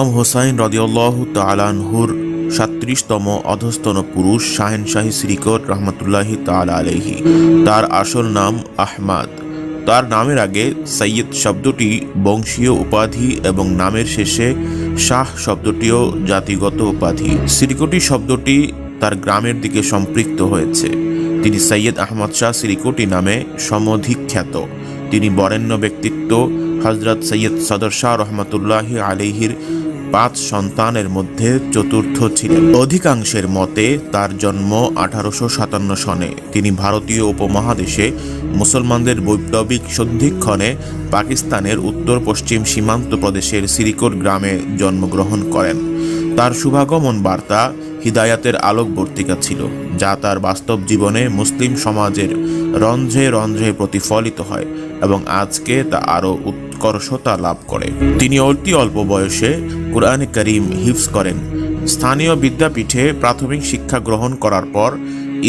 ইমাম হোসাইন রাদিয়াল্লাহু তাআলা আনহুর ৩৭তম অধস্তন পুরুষ শাহেনশাহী শ্রীকোট রহমতুল্লাহি তাআলা আলাইহি। তার আসল নাম আহমাদ। তার নামের আগে সৈয়দ শব্দটি বংশীয় উপাধি এবং নামের শেষে শাহ শব্দটিও জাতিগত উপাধি। শ্রীকোটি শব্দটি তার গ্রামের দিকে সম্পৃক্ত হয়েছে। তিনি সৈয়দ আহমদ শাহ শ্রীকোটি নামে সমধিখ্যাত। তিনি বরেণ্য ব্যক্তিত্ব হযরত সৈয়দ সদর শাহ রহমতুল্লাহি আলাইহির ৫ সন্তানের মধ্যে চতুর্থ ছিলেন। অধিকাংশের মতে তার জন্ম ১৮৫৭ সনে। তিনি ভারতীয় উপমহাদেশে মুসলমানদের বৈপ্লবিক সন্ধিক্ষণে পাকিস্তানের উত্তর পশ্চিম সীমান্ত প্রদেশের শ্রীকোট গ্রামে জন্মগ্রহণ করেন। তার শুভাগমন বার্তা হিদায়াতের আলোকবর্তিকা ছিল, যা তার বাস্তব জীবনে মুসলিম সমাজের রন্ধ্রে রন্ধ্রে প্রতিফলিত হয় এবং আজকে তা আরও উৎকর্ষতা লাভ করে। তিনি অতি অল্প বয়সে কুরআনে কারীম হিফজ করেন। স্থানীয় বিদ্যাপীঠে প্রাথমিক শিক্ষা গ্রহণ করার পর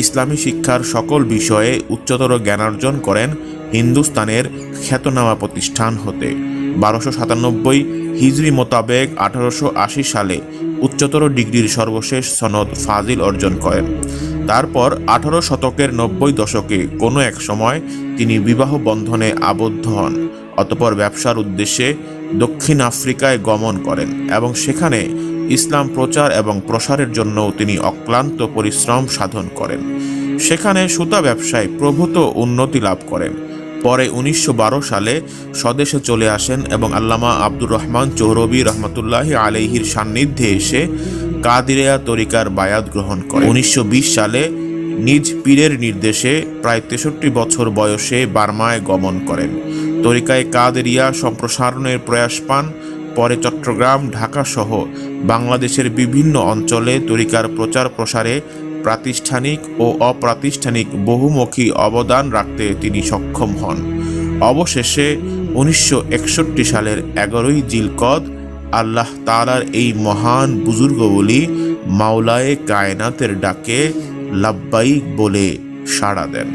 ইসলামী শিক্ষার সকল বিষয়ে উচ্চতর জ্ঞানার্জন করেন হিন্দুস্তানের খ্যাতনামা প্রতিষ্ঠান হতে। ১২৯৭ হিজরি মোতাবেক ১৮৮০ সালে উচ্চতর ডিগ্রির সর্বশেষ সনদ ফাজিল অর্জন করেন। তারপর ১৮ শতকের ৯০ দশকে কোনো এক সময় তিনি বিবাহ বন্ধনে আবদ্ধ হন। অতঃপর ব্যবসার উদ্দেশ্যে দক্ষিণ আফ্রিকায় গমন করেন এবং সেখানে ইসলাম প্রচার এবং প্রসারের জন্য তিনি অক্লান্ত পরিশ্রম সাধন করেন। সেখানে সুতা ব্যবসায় প্রভূত উন্নতি লাভ করেন। পরে ১৯১২ সালে স্বদেশে চলে আসেন এবং আল্লামা আব্দুর রহমান চৌহরবী রহমতুল্লাহি আলাইহির সান্নিধ্যে এসে কাদিরিয়া তরিকার বায়াত গ্রহণ করেন। ১৯২০ সালে নিজ পীরের নির্দেশে প্রায় ৬৩ বছর বয়সে বার্মায় গমন করেন। তরিকায় কাদেরিয়া সম্প্রসারণের প্রয়াস পান। পরে চট্টগ্রাম, ঢাকা সহ বাংলাদেশের বিভিন্ন অঞ্চলে তরিকার প্রচার প্রসারে প্রাতিষ্ঠানিক ও অপ্রাতিষ্ঠানিক বহুমুখী অবদান রাখতে তিনি সক্ষম হন। অবশেষে ১৯৬১ সালের ১১ই জিলকদ আল্লাহ তাআলার এই মহান বুজুর্গবলি মাওলায়ে কায়নাতের ডাকে লাব্বাইক বলে সাড়া দেন।